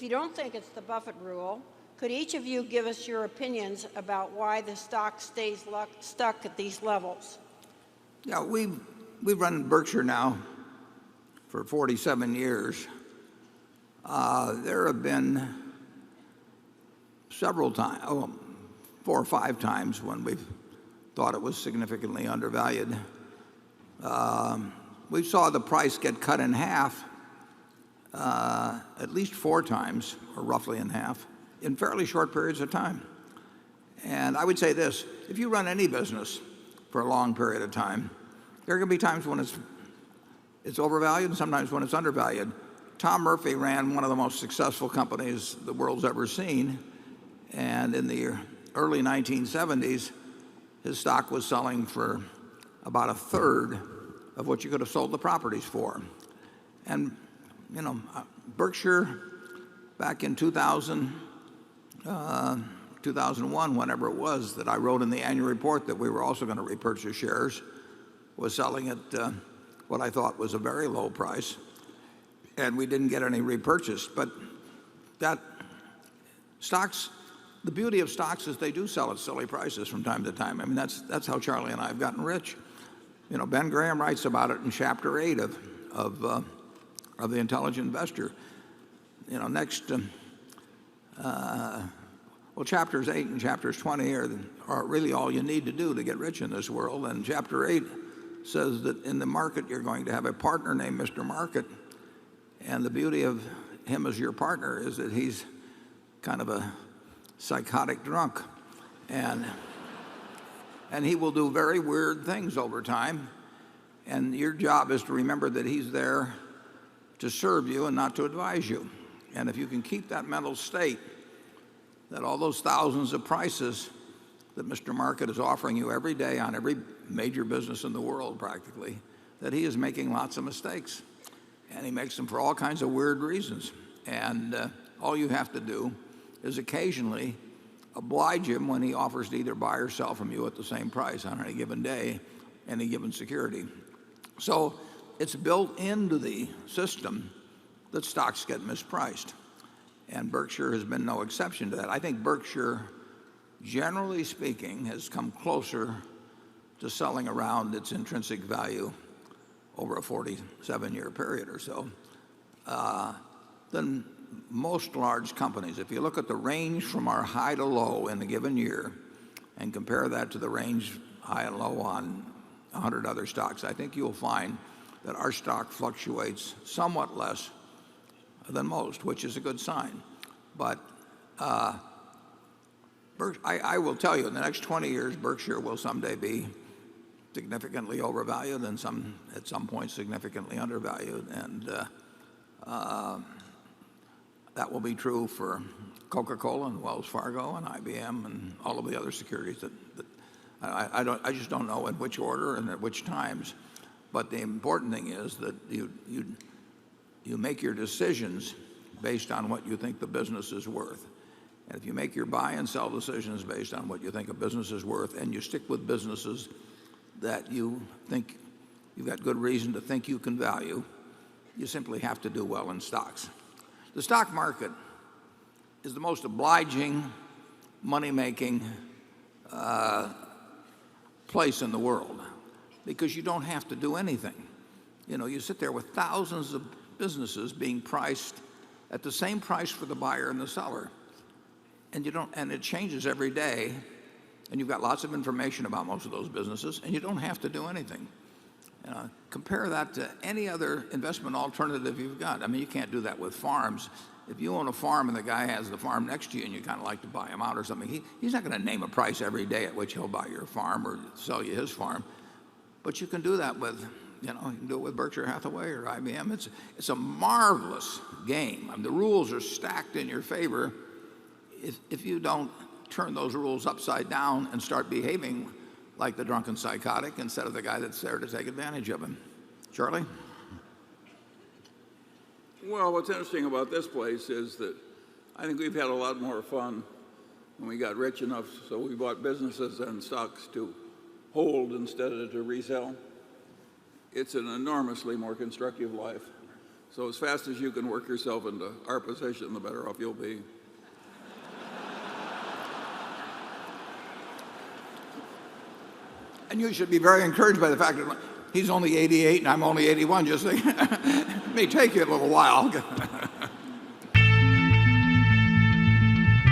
you don't think it's the Buffett rule, could each of you give us your opinions about why the stock stays stuck at these levels? Yeah, we've run Berkshire now for 47 years. There have been several times, 4 or 5 times when we've thought it was significantly undervalued. We saw the price get cut in half at least 4 times, or roughly in half, in fairly short periods of time. And I would say this, if you run any business for a long period of time, there are going to be times when it's overvalued and sometimes when it's undervalued. Tom Murphy ran one of the most successful companies the world's ever seen, and in the early 1970s, his stock was selling for about a third of what you could have sold the properties for. And, you know, Berkshire, back in 2001, whenever it was, that I wrote in the annual report that we were also going to repurchase shares, was selling at what I thought was a very low price. And we didn't get any repurchased. But that stocks, the beauty of stocks is they do sell at silly prices from time to time. I mean, that's how Charlie and I have gotten rich. You know, Ben Graham writes about it in Chapter 8 of The Intelligent Investor. You know, Chapters 8 and Chapters 20 are really all you need to do to get rich in this world. And Chapter 8 says that in the market you're going to have a partner named Mr. Market. And the beauty of him as your partner is that he's kind of a psychotic drunk. And he will do very weird things over time. And your job is to remember that he's there to serve you and not to advise you. And if you can keep that mental state, that all those thousands of prices that Mr. Market is offering you every day on every major business in the world practically, that he is making lots of mistakes. And he makes them for all kinds of weird reasons. And all you have to do is occasionally oblige him when he offers to either buy or sell from you at the same price on any given day, any given security. So it's built into the system that stocks get mispriced. And Berkshire has been no exception to that. I think Berkshire, generally speaking, has come closer to selling around its intrinsic value over a 47-year period or so than most large companies. If you look at the range from our high to low in a given year and compare that to the range high and low on 100 other stocks, I think you'll find that our stock fluctuates somewhat less than most, which is a good sign. But I will tell you, in the next 20 years, Berkshire will someday be significantly overvalued and at some point significantly undervalued. And that will be true for Coca-Cola and Wells Fargo and IBM and all of the other securities that I just don't know in which order and at which times. But the important thing is that you make your decisions based on what you think the business is worth. And if you make your buy and sell decisions based on what you think a business is worth, and you stick with businesses that you think you've got good reason to think you can value, you simply have to do well in stocks. The stock market is the most obliging, money-making place in the world because you don't have to do anything. You know, you sit there with thousands of businesses being priced at the same price for the buyer and the seller, and it changes every day, and you've got lots of information about most of those businesses, and you don't have to do anything. Compare that to any other investment alternative you've got. I mean, you can't do that with farms. If you own a farm and the guy has the farm next to you and you kind of like to buy him out or something, he's not going to name a price every day at which he'll buy your farm or sell you his farm. But you can do that with, you can do it with Berkshire Hathaway or IBM. It's a marvelous game. I mean, the rules are stacked in your favor if you don't turn those rules upside down and start behaving like the drunken psychotic instead of the guy that's there to take advantage of him. Charlie? Well, what's interesting about this place is that I think we've had a lot more fun when we got rich enough so we bought businesses and stocks to hold instead of to resell. It's an enormously more constructive life So as fast as you can work yourself into our position, the better off you'll be. And you should be very encouraged by the fact that he's only 88 and I'm only 81. Just think, it may take you a little while.